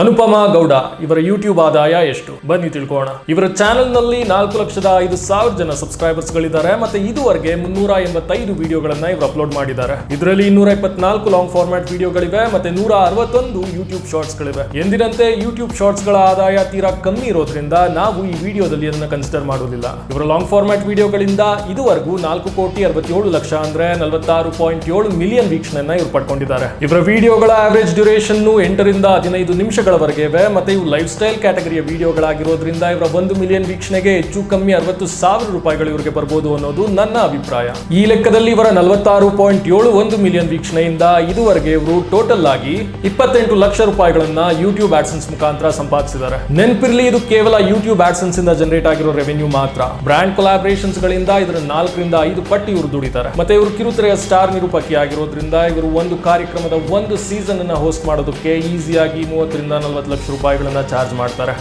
ಅನುಪಮಾ ಗೌಡ ಇವರ ಯೂಟ್ಯೂಬ್ ಆದಾಯ ಎಷ್ಟು ಬನ್ನಿ ತಿಳ್ಕೋಣ. ಇವರ ಚಾನೆಲ್ ನಲ್ಲಿ 4,05,000 ಜನ ಸಬ್ಸ್ಕ್ರೈಬರ್ಸ್ ಗಳಿದ್ದಾರೆ. ಮತ್ತೆ ಇದುವರೆಗೆ 385 ವಿಡಿಯೋಗಳನ್ನ ಇವರು ಅಪ್ಲೋಡ್ ಮಾಡಿದ್ದಾರೆ. ಇದರಲ್ಲಿ 224 ಲಾಂಗ್ ಫಾರ್ಮ್ಯಾಟ್ ವಿಡಿಯೋಗಳಿವೆ ಮತ್ತೆ 161 ಯೂಟ್ಯೂಬ್ ಶಾರ್ಟ್ಸ್ ಗಳಿವೆ. ಎಂದಿನಂತೆ ಯೂಟ್ಯೂಬ್ ಶಾರ್ಟ್ಸ್ ಗಳ ಆದಾಯ ತೀರಾ ಕಮ್ಮಿ ಇರೋದ್ರಿಂದ ನಾವು ಈ ವಿಡಿಯೋದಲ್ಲಿ ಅದನ್ನ ಕನ್ಸಿಡರ್ ಮಾಡೋದಿಲ್ಲ. ಇವರ ಲಾಂಗ್ ಫಾರ್ಮ್ಯಾಟ್ ವಿಡಿಯೋಗಳಿಂದ ಇದುವರೆಗೂ 4,67,00,000 ಅಂದ್ರೆ 46.7 ಮಿಲಿಯನ್ ವೀಕ್ಷಣೆಯನ್ನ ಇವರು ಪಡ್ಕೊಂಡಿದ್ದಾರೆ. ಇವರ ವಿಡಿಯೋಗಳ ಆವರೇಜ್ ಡ್ಯೂರೇಷನ್ 8 ರಿಂದ 15 ನಿಮಿಷ ವರೆಗೆ ಮತ್ತೆ ಇವು ಲೈಫ್ ಸ್ಟೈಲ್ ಕ್ಯಾಟಗರಿಯ ವಿಡಿಯೋಗಳಾಗಿರೋದ್ರಿಂದ ಇವರ 1 ಮಿಲಿಯನ್ ವೀಕ್ಷಣೆಗೆ ಹೆಚ್ಚು ಕಮ್ಮಿ 60,000 ರೂಪಾಯಿಗಳು ಇವರಿಗೆ ಬರಬಹುದು ಅನ್ನೋದು ನನ್ನ ಅಭಿಪ್ರಾಯ. ಈ ಲೆಕ್ಕದಲ್ಲಿ ಇವರ 46.71 ಮಿಲಿಯನ್ ವೀಕ್ಷಣೆಯಿಂದ ಇದುವರೆಗೆ ಇವರು ಟೋಟಲ್ ಆಗಿ 28 ಲಕ್ಷ ರೂಪಾಯಿಗಳನ್ನ ಯೂಟ್ಯೂಬ್ ಆಡ್ಸೆನ್ಸ್ ಮುಖಾಂತರ ಸಂಪಾದಿಸಿದ್ದಾರೆ. ನೆನಪಿರ್ಲಿ, ಇದು ಕೇವಲ ಯೂಟ್ಯೂಬ್ ಆಡ್ಸೆನ್ಸ್ ಇಂದ ಜನರೇಟ್ ಆಗಿರೋ ರೆವೆನ್ಯೂ ಮಾತ್ರ. ಬ್ರಾಂಡ್ ಕೊಲಾಬರೇಷನ್ಸ್ ಗಳಿಂದ ಇದರ 4 ರಿಂದ 5 ಪಟ್ಟು ಇವರು ದುಡಿತಾರೆ. ಮತ್ತೆ ಇವರು ಕಿರುತೆರೆಯ ಸ್ಟಾರ್ ನಿರೂಪಕಿ ಆಗಿರೋದ್ರಿಂದ ಇವರು ಒಂದು ಕಾರ್ಯಕ್ರಮದ ಒಂದು ಸೀಸನ್ ಅನ್ನ ಹೋಸ್ಟ್ ಮಾಡೋದಕ್ಕೆ ಈಸಿಯಾಗಿ 30 ರಿಂದ 40 ಲಕ್ಷ ರೂಪಾಯಿಗಳನ್ನ ಚಾರ್ಜ್ ಮಾಡ್ತಾರೆ.